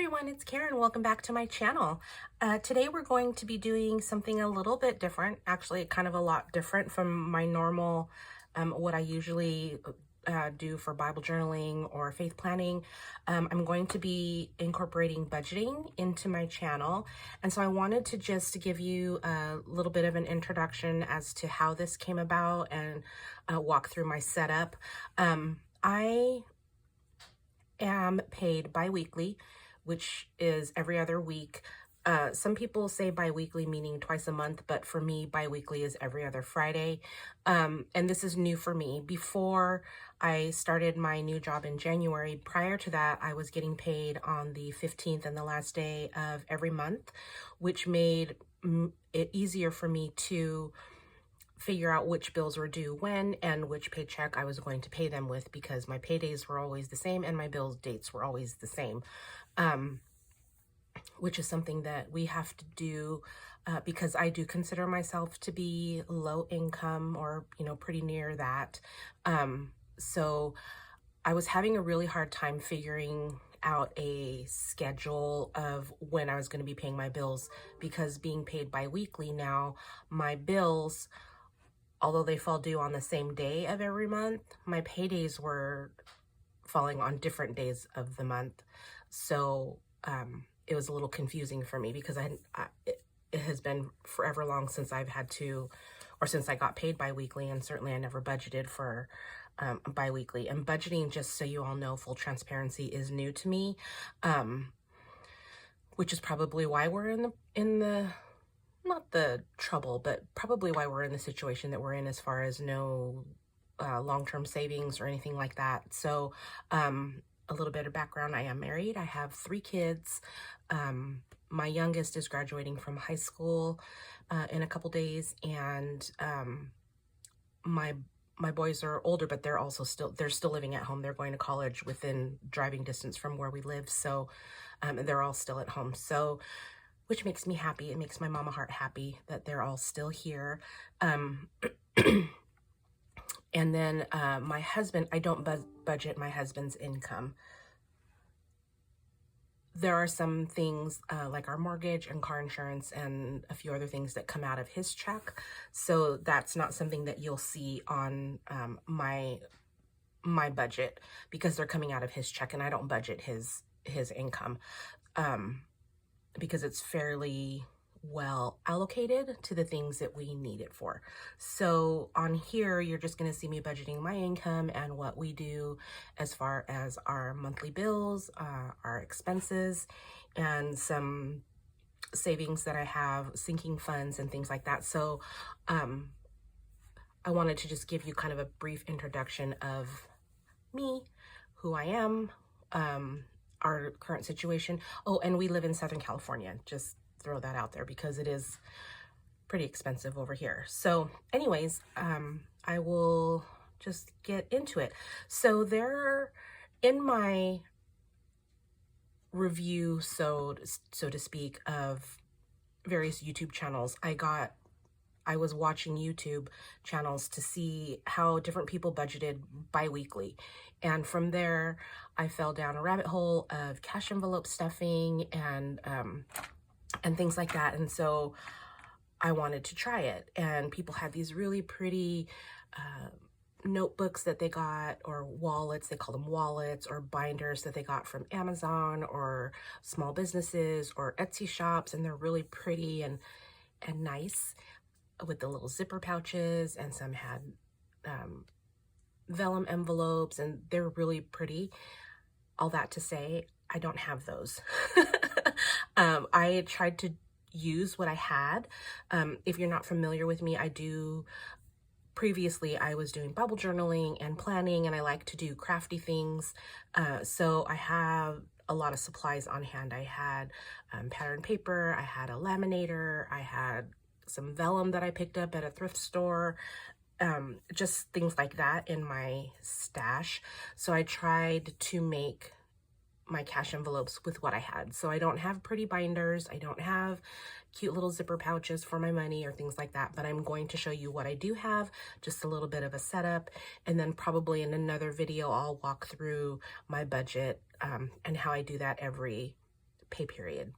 everyone, it's Karen. Welcome back to my channel. Today we're going to be doing something a little bit different, actually kind of a lot different from my normal, what I usually do for Bible journaling or faith planning. I'm going to be incorporating budgeting into my channel. And so I wanted to just give you a little bit of an introduction as to how this came about and walk through my setup. I am paid bi-weekly, which is every other week. Some people say bi-weekly meaning twice a month, but for me, bi-weekly is every other Friday. And this is new for me. Before I started my new job in January, prior to that, I was getting paid on the 15th and the last day of every month, which made it easier for me to figure out which bills were due when and which paycheck I was going to pay them with, because my paydays were always the same and my bills dates were always the same, which is something that we have to do because I do consider myself to be low income, or pretty near that. So I was having a really hard time figuring out a schedule of when I was going to be paying my bills, because being paid bi-weekly now, my bills, although they fall due on the same day of every month, my paydays were falling on different days of the month. So it was a little confusing for me, because it has been forever long since I've had to, or since I got paid bi-weekly, and certainly I never budgeted for bi-weekly. And budgeting, just so you all know, full transparency, is new to me, which is probably why we're in the not the trouble, but probably why we're in the situation that we're in, as far as no long-term savings or anything like that. So a little bit of background: I am married. I have 3 kids. My youngest is graduating from high school in a couple days, and my boys are older, but they're still living at home. They're going to college within driving distance from where we live. So they're all still at home. So, which makes me happy. It makes my mama heart happy that they're all still here. And then my husband, I don't budget my husband's income. There are some things like our mortgage and car insurance and a few other things that come out of his check. So that's not something that you'll see on my budget, because they're coming out of his check, and I don't budget his income. Because it's fairly well allocated to the things that we need it for. So on here, you're just going to see me budgeting my income and what we do as far as our monthly bills, our expenses, and some savings that I have, sinking funds and things like that. So I wanted to just give you kind of a brief introduction of me, who I am, our current situation. Oh, and we live in Southern California. Just throw that out there, because it is pretty expensive over here. So anyways, I will just get into it. So in my review, so to speak, of various YouTube channels, I was watching YouTube channels to see how different people budgeted bi-weekly. And from there, I fell down a rabbit hole of cash envelope stuffing and things like that. And so I wanted to try it. And people had these really pretty notebooks that they got, or wallets, they call them wallets, or binders that they got from Amazon or small businesses or Etsy shops. And they're really pretty and nice, with the little zipper pouches, and some had vellum envelopes, and they're really pretty. All that to say, I don't have those. I tried to use what I had. If you're not familiar with me, previously I was doing Bible journaling and planning, and I like to do crafty things. So I have a lot of supplies on hand. I had pattern paper, I had a laminator, I had some vellum that I picked up at a thrift store, just things like that in my stash. So I tried to make my cash envelopes with what I had. So I don't have pretty binders, I don't have cute little zipper pouches for my money or things like that, but I'm going to show you what I do have, just a little bit of a setup, and then probably in another video I'll walk through my budget and how I do that every pay period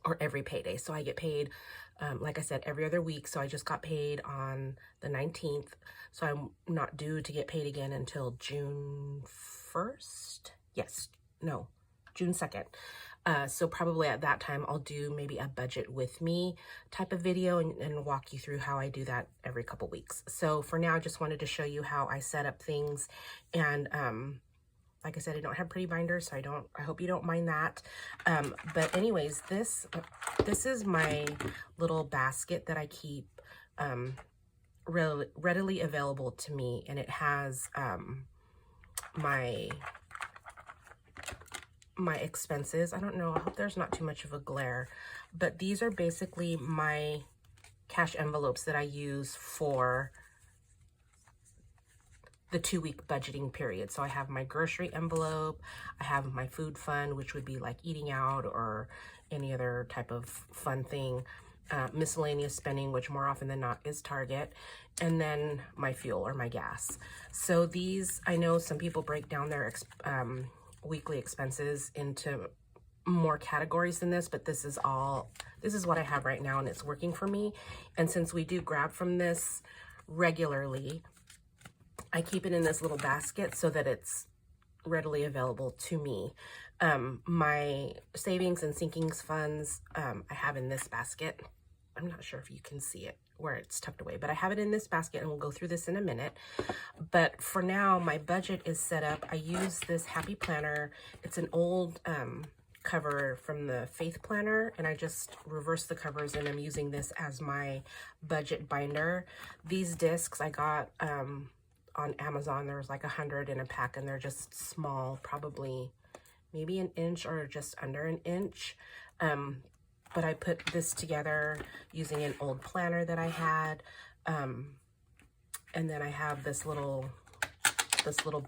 or every payday. So I get paid, like I said, every other week. So I just got paid on the 19th. So I'm not due to get paid again until June 1st. Yes, no, June 2nd. So probably at that time, I'll do maybe a budget with me type of video and walk you through how I do that every couple weeks. So for now, I just wanted to show you how I set up things. And like I said, I don't have pretty binders, so I hope you don't mind that. But anyways, this is my little basket that I keep readily available to me. And it has my expenses. I don't know, I hope there's not too much of a glare, but these are basically my cash envelopes that I use for the 2-week budgeting period. So I have my grocery envelope, I have my food fund, which would be like eating out or any other type of fun thing, miscellaneous spending, which more often than not is Target, and then my fuel or my gas. So these, I know some people break down their weekly expenses into more categories than this, but this is what I have right now, and it's working for me. And since we do grab from this regularly, I keep it in this little basket so that it's readily available to me. My savings and sinkings funds, I have in this basket. I'm not sure if you can see it where it's tucked away, but I have it in this basket, and we'll go through this in a minute. But for now, my budget is set up. I use this Happy Planner. It's an old cover from the Faith Planner, and I just reverse the covers, and I'm using this as my budget binder. These discs I got on Amazon. There was like 100 in a pack, and they're just small, probably maybe an inch or just under an inch. But I put this together using an old planner that I had. And then I have this little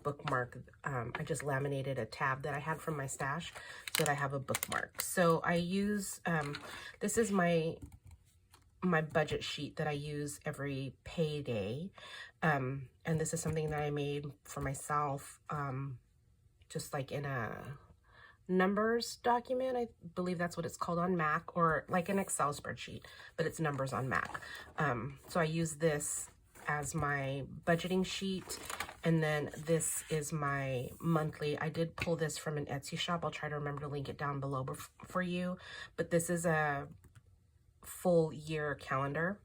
bookmark. I just laminated a tab that I had from my stash so that I have a bookmark. So I use, this is my budget sheet that I use every payday. And this is something that I made for myself, just like in a numbers document. I believe that's what it's called on Mac, or like an Excel spreadsheet, but it's numbers on Mac. So I use this as my budgeting sheet. And then this is my monthly. I did pull this from an Etsy shop. I'll try to remember to link it down below for you. But this is a full year calendar.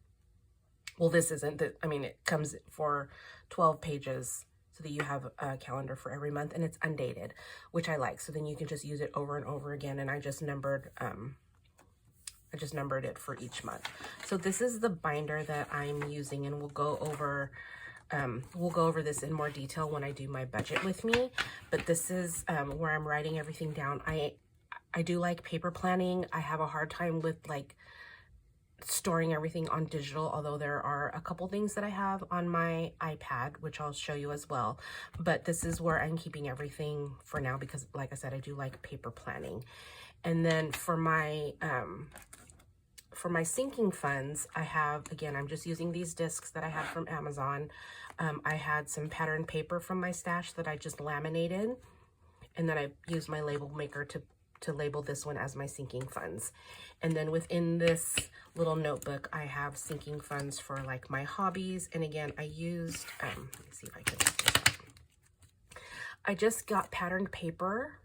Well, this isn't. I mean, it comes for 12 pages so that you have a calendar for every month, and it's undated, which I like. So then you can just use it over and over again. And I just numbered it for each month. So this is the binder that I'm using, and we'll go over this in more detail when I do my budget with me. But this is where I'm writing everything down. I do like paper planning. I have a hard time with like storing everything on digital, although there are a couple things that I have on my iPad, which I'll show you as well. But this is where I'm keeping everything for now, because like I said, I do like paper planning. And then for my sinking funds, I have, again, I'm just using these discs that I had from Amazon. I had some pattern paper from my stash that I just laminated, and then I used my label maker to label this one as my sinking funds. And then within this little notebook, I have sinking funds for like my hobbies. And again, I used, let me see if I can, I just got patterned paper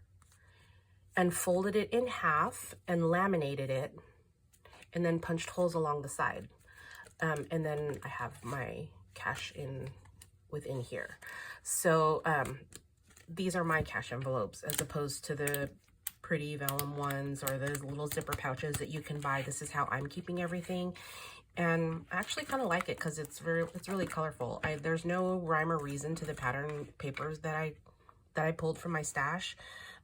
and folded it in half and laminated it, and then punched holes along the side. And then I have my cash within here. So these are my cash envelopes, as opposed to the pretty vellum ones or the little zipper pouches that you can buy. This is how I'm keeping everything. And I actually kind of like it because it's really colorful. There's no rhyme or reason to the pattern papers that I pulled from my stash.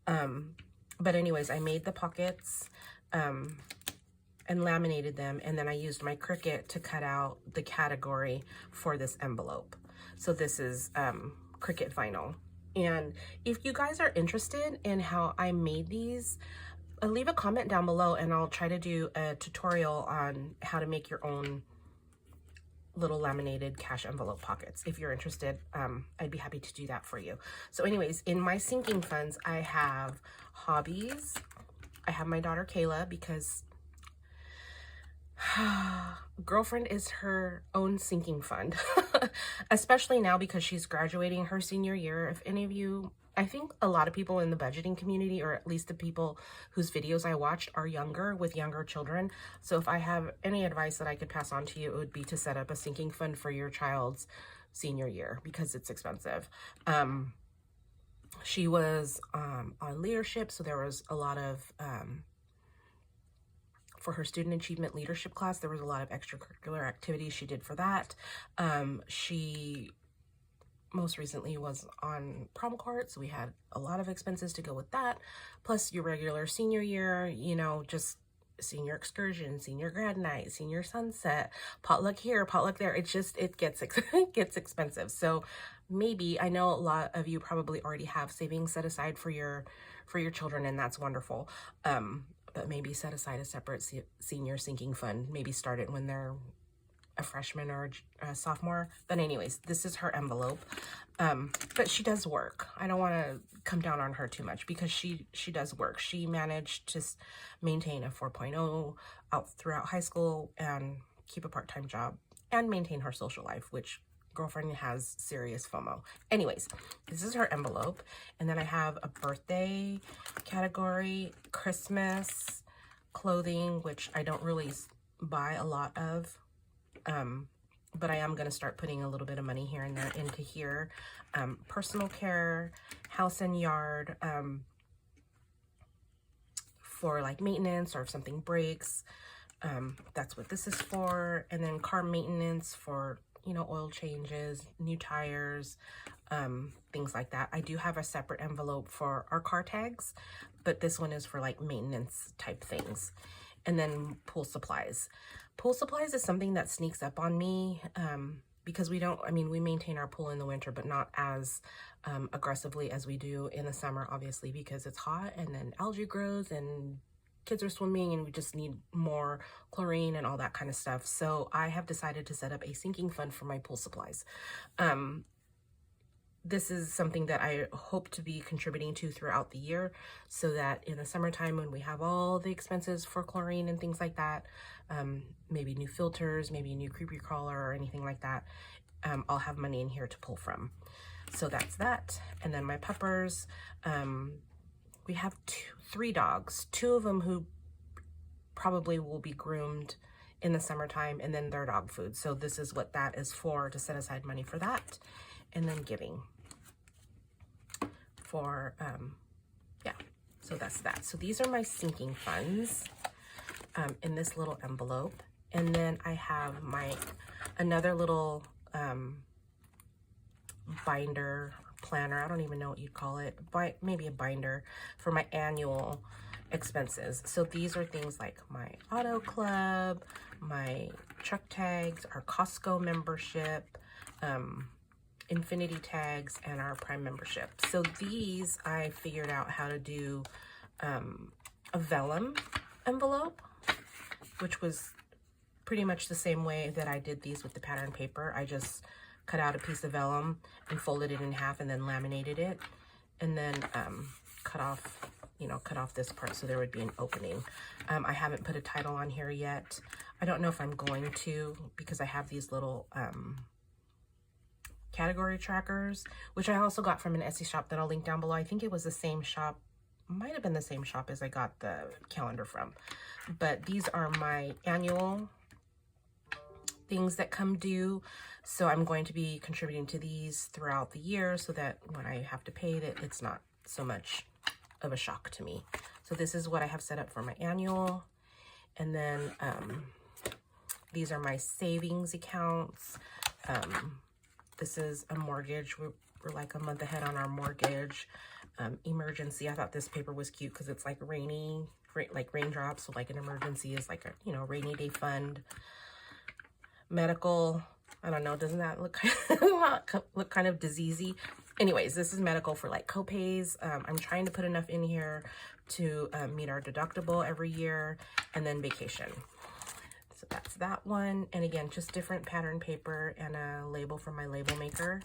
But anyways, I made the pockets and laminated them, and then I used my Cricut to cut out the category for this envelope. So this is Cricut vinyl. And if you guys are interested in how I made these, leave a comment down below, and I'll try to do a tutorial on how to make your own little laminated cash envelope pockets. If you're interested, I'd be happy to do that for you. So anyways, in my sinking funds, I have hobbies, I have my daughter Kayla because girlfriend is her own sinking fund, especially now because she's graduating her senior year. If any of you, I think a lot of people in the budgeting community, or at least the people whose videos I watched, are younger with younger children. So if I have any advice that I could pass on to you, it would be to set up a sinking fund for your child's senior year because it's expensive. She was on leadership, so there was a lot of for her student achievement leadership class, there was a lot of extracurricular activities she did for that. She most recently was on prom court, so we had a lot of expenses to go with that. Plus your regular senior year, you know, just senior excursion, senior grad night, senior sunset, potluck here, potluck there. It gets it gets expensive. So maybe, I know a lot of you probably already have savings set aside for your children, and that's wonderful. But maybe set aside a separate senior sinking fund. Maybe start it when they're a freshman or a sophomore. But anyways, this is her envelope. But she does work. I don't want to come down on her too much because she does work. She managed to maintain a 4.0 out throughout high school and keep a part-time job and maintain her social life, which girlfriend has serious FOMO. Anyways, this is her envelope. And then I have a birthday category, Christmas, clothing, which I don't really buy a lot of. But I am going to start putting a little bit of money here and there into here. Personal care, house and yard, for like maintenance or if something breaks. That's what this is for. And then car maintenance for, you know, oil changes, new tires, things like that. I do have a separate envelope for our car tags, but this one is for like maintenance type things. And then pool supplies. Pool supplies is something that sneaks up on me because we maintain our pool in the winter, but not as aggressively as we do in the summer, obviously, because it's hot and then algae grows and kids are swimming and we just need more chlorine and all that kind of stuff. So I have decided to set up a sinking fund for my pool supplies. This is something that I hope to be contributing to throughout the year so that in the summertime when we have all the expenses for chlorine and things like that, maybe new filters, maybe a new creepy crawler or anything like that, I'll have money in here to pull from. So that's that. And then my puppers, we have three dogs, two of them who probably will be groomed in the summertime, and then their dog food. So this is what that is for, to set aside money for that. And then giving for, yeah, so that's that. So these are my sinking funds in this little envelope. And then I have another little binder, planner, I don't even know what you'd call it, but maybe a binder for my annual expenses. So these are things like my auto club, my truck tags, our Costco membership, Infinity tags, and our Prime membership. So these I figured out how to do a vellum envelope, which was pretty much the same way that I did these with the pattern paper. I just cut out a piece of vellum and folded it in half and then laminated it, and then cut off this part so there would be an opening. I haven't put a title on here yet. I don't know if I'm going to, because I have these little category trackers, which I also got from an Etsy shop that I'll link down below. I think it was the same shop, might have been the same shop as I got the calendar from. But these are my annual things that come due. So I'm going to be contributing to these throughout the year so that when I have to pay it, it's not so much of a shock to me. So this is what I have set up for my annual. And then these are my savings accounts. This is a mortgage. We're like a month ahead on our mortgage. Emergency. I thought this paper was cute because it's like rainy, like raindrops. So like an emergency is like a, rainy day fund. Medical. I don't know. Doesn't that look kind of diseasey? Anyways, this is medical for like copays. I'm trying to put enough in here to meet our deductible every year, and then vacation. So that's that one. And again, just different pattern paper and a label from my label maker.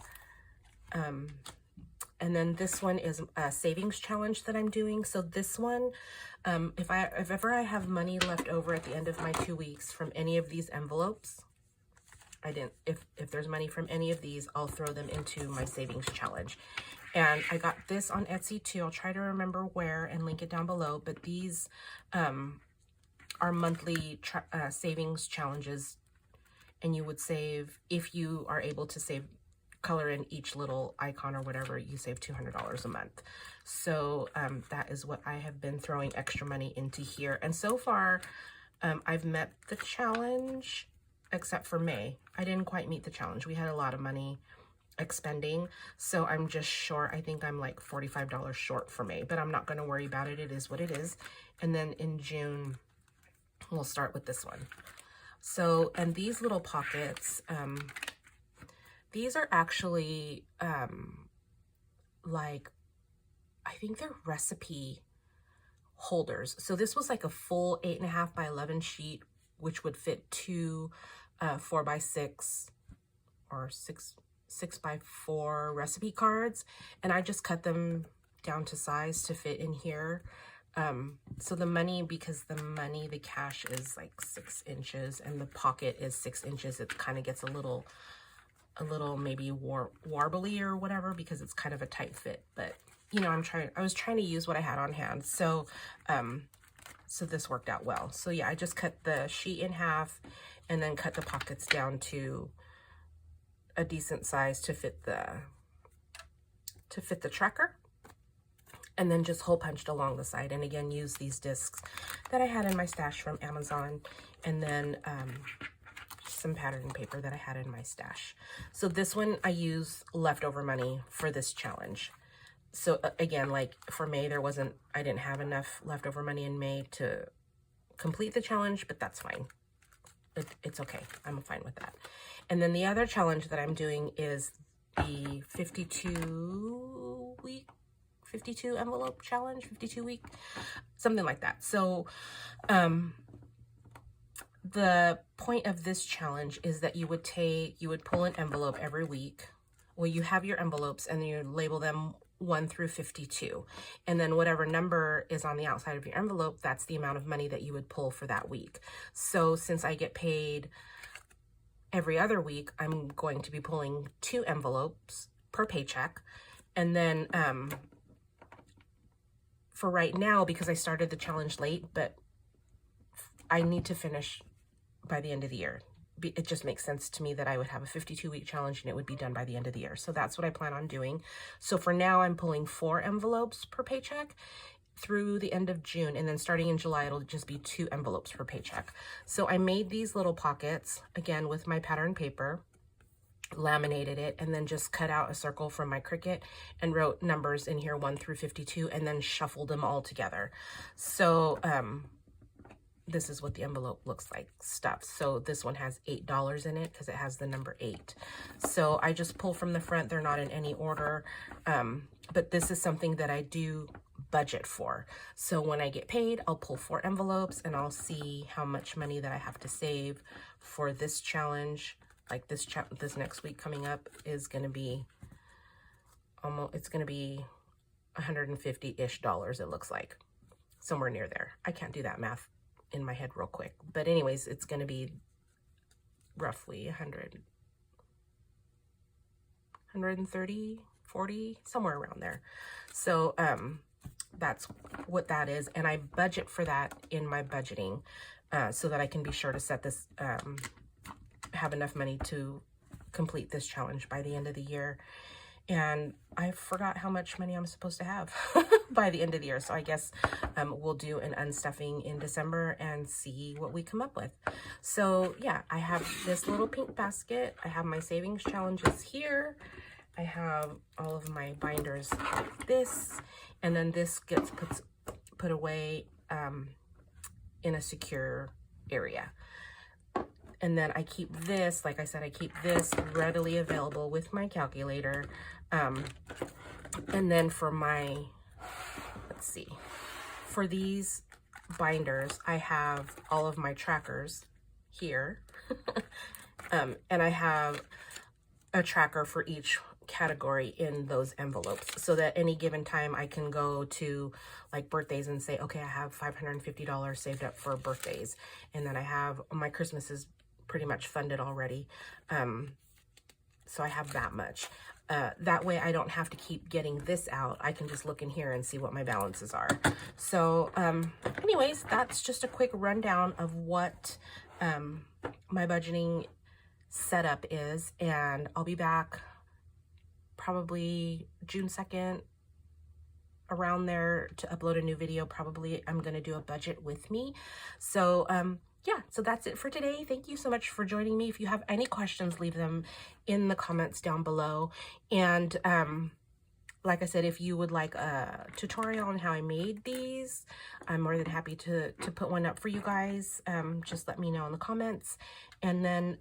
And then this one is a savings challenge that I'm doing. So this one, if ever I have money left over at the end of my 2 weeks from any of these envelopes, if there's money from any of these, I'll throw them into my savings challenge. And I got this on Etsy too. I'll try to remember where and link it down below. But these are monthly savings challenges. And you would save, if you are able to save, color in each little icon or whatever, you save $200 a month. So that is what I have been throwing extra money into here. And so far, I've met the challenge, except for May. I didn't quite meet the challenge. We had a lot of money expending, so I'm just short. I think I'm like $45 short for May, but I'm not going to worry about it. It is what it is. And then in June, we'll start with this one. So, and these little pockets, these are actually like, I think they're recipe holders. So this was like a full 8.5 by 11 sheet, which would fit two 4x6 or 6x4 recipe cards. And I just cut them down to size to fit in here. So the money, because the cash is like 6 inches and the pocket is 6 inches, it kind of gets a little maybe warbly or whatever, because it's kind of a tight fit. But you know, I was trying to use what I had on hand. So, so this worked out well. So yeah, I just cut the sheet in half and then cut the pockets down to a decent size to fit the tracker. And then just hole punched along the side. And again, use these discs that I had in my stash from Amazon. And then some pattern paper that I had in my stash. So this one, I use leftover money for this challenge. So again, like for May, I didn't have enough leftover money in May to complete the challenge, but that's fine. It's okay. I'm fine with that. And then the other challenge that I'm doing is the 52 envelope challenge, 52 week, something like that. So the point of this challenge is that you would pull an envelope every week. Well, you have your envelopes and you label them 1 through 52. And then whatever number is on the outside of your envelope, that's the amount of money that you would pull for that week. So since I get paid every other week, I'm going to be pulling 2 envelopes per paycheck. And then for right now, because I started the challenge late, but I need to finish by the end of the year. It just makes sense to me that I would have a 52-week challenge and it would be done by the end of the year. So that's what I plan on doing. So for now, I'm pulling 4 envelopes per paycheck through the end of June. And then starting in July, it'll just be 2 envelopes per paycheck. So I made these little pockets, again, with my pattern paper, laminated it, and then just cut out a circle from my Cricut and wrote numbers in here 1 through 52, and then shuffled them all together. So this is what the envelope looks like stuffed. So this one has $8 in it because it has the number 8. So I just pull from the front. They're not in any order, but this is something that I do budget for. So when I get paid, I'll pull 4 envelopes and I'll see how much money that I have to save for this challenge. Like this next week coming up is going to be it's going to be $150-ish, it looks like, somewhere near there. I can't do that math in my head real quick, but anyways, it's going to be roughly 130, 40, somewhere around there. So that's what that is, and I budget for that in my budgeting so that I can be sure to set this have enough money to complete this challenge by the end of the year. And I forgot how much money I'm supposed to have by the end of the year. So I guess we'll do an unstuffing in December and see what we come up with. So yeah, I have this little pink basket. I have my savings challenges here. I have all of my binders like this. And then this gets put away in a secure area. And then I keep this, like I said, I keep this readily available with my calculator. And then for my, let's see, for these binders, I have all of my trackers here. And I have a tracker for each category in those envelopes so that any given time I can go to like birthdays and say, okay, I have $550 saved up for birthdays. And then I have my Christmas is pretty much funded already. So I have that much. That way I don't have to keep getting this out. I can just look in here and see what my balances are. So anyways, that's just a quick rundown of what my budgeting setup is. And I'll be back probably June 2nd, around there, to upload a new video. Probably I'm going to do a budget with me. So yeah, so that's it for today. Thank you so much for joining me. If you have any questions, leave them in the comments down below. And like I said, if you would like a tutorial on how I made these, I'm more than happy to put one up for you guys. Just let me know in the comments. And then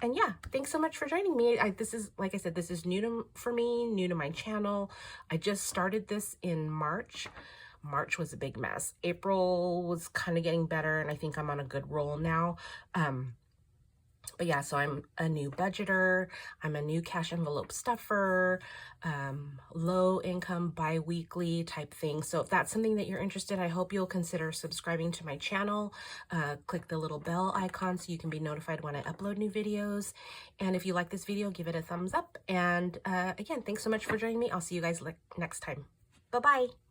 and yeah, thanks so much for joining me. This is, like I said, this is new for me, new to my channel. I just started this in March. March was a big mess. April was kind of getting better, and I think I'm on a good roll now. But yeah, so I'm a new budgeter. I'm a new cash envelope stuffer, low income bi-weekly type thing. So if that's something that you're interested, I hope you'll consider subscribing to my channel. Click the little bell icon so you can be notified when I upload new videos. And if you like this video, give it a thumbs up. And again, thanks so much for joining me. I'll see you guys next time. Bye-bye.